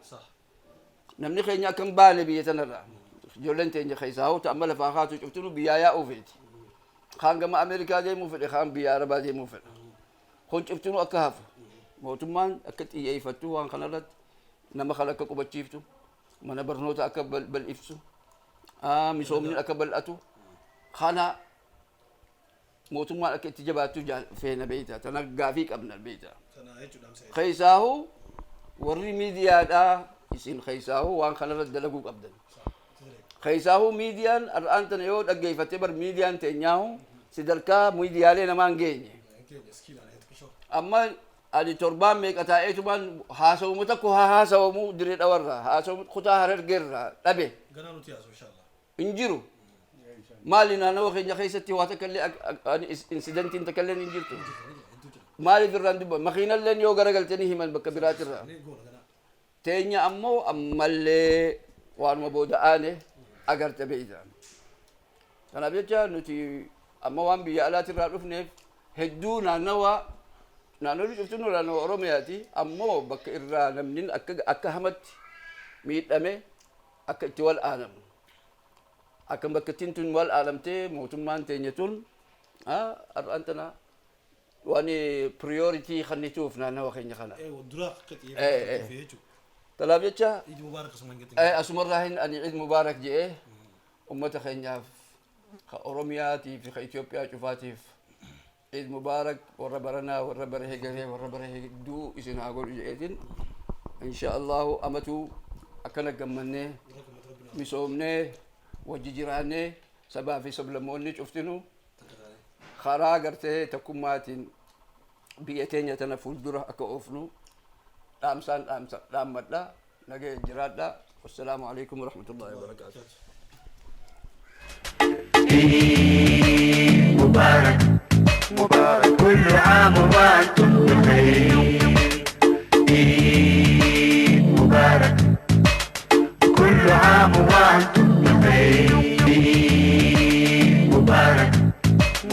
namni keenya akkan baane biyya tanarraa ijoolleen teenya keessaa hoo ta'amma lafaa kaatu cuftinu biyyaa yaa'uu feeti خان جماعة أمريكا دي مو في خان بيا عربا دي مو في خون شفتوا أكهف موتمان أكيد إيه يفتوا وان خلالت نما خلك كوبا شفتوا mana barnoota akka bal'ifsu misoomni akka bal'atu kana mootummaan akka itti jabaattu feena beeyta tana gaafii qabna beeyta Sana jechuudhaan seera. keeysaahu warri miidiyaadhaa isin keeysaahu waan kanarra dalaguu qabdan keeysaahu miidiyaan ar'aan tana yoo dhaggeeffatte bar miidiyaan teenyaahu sadarkaa miidiyaalee namaan geenye amma ani torbaan meeqa taa'eetumaan haasawumu takko haasawamu diree dhawarra haasawamu kutaa harargeerra dhabe Ganaa nuti yaasu inshallah. hin jiru maali naannawa keenya keessatti waa takkallee insidentiin takkallee hin jirtu maaliif irraan dubba makiinalleen yoo garagalchanii himan bakka biraatirra Ni goona ganaa. teenya ammoo ammallee waanuma booda'aane agarte beeyta kanaaf jecha nuti amma waan biyya alaatirraa dhufneef hedduu naannoonni cuftuun naannoo oromiyaati ammoo bakka irraa namni akka hamatti miidhame akka itti wal aanamu akka bakka ittiin tun wal aanamtee mootummaan teenya tun ar'aan tana waan priority kannituuf naannawa keenya kana Duraa qixii jechuudha. kanaaf jecha Idi mubaarak asumaan gatti. asumarraa hin ani ciid mubaarak je'ee ummata keenyaaf ka oromiyaatiif ka Itoophiyaa cufaatiif ciid mubaarak warra baranaa warra bara hegaree warra bara hedduu isin haa godhu je'eetiin insha allahu amatu akkana gammannee misoomnee wajji jiraannee sabaa fi sablammoonni cuftinu karaa gartee takkummaatiin biyya teenya tana fuuldura akka oofnu dhaammadha nagee jiraadha wassalaamu alaikum warahmatullahi wabarakatuh عيد مبارك مبارك كل عام وانتم بخير عيد مبارك كل عام وانتم بخير عيد مبارك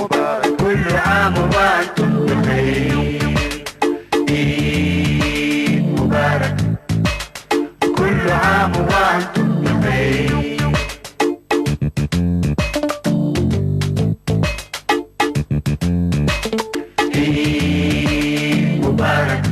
مبارك كل عام وانتم بخير عيد مبارك كل عام وانتم بخير عيد مبارك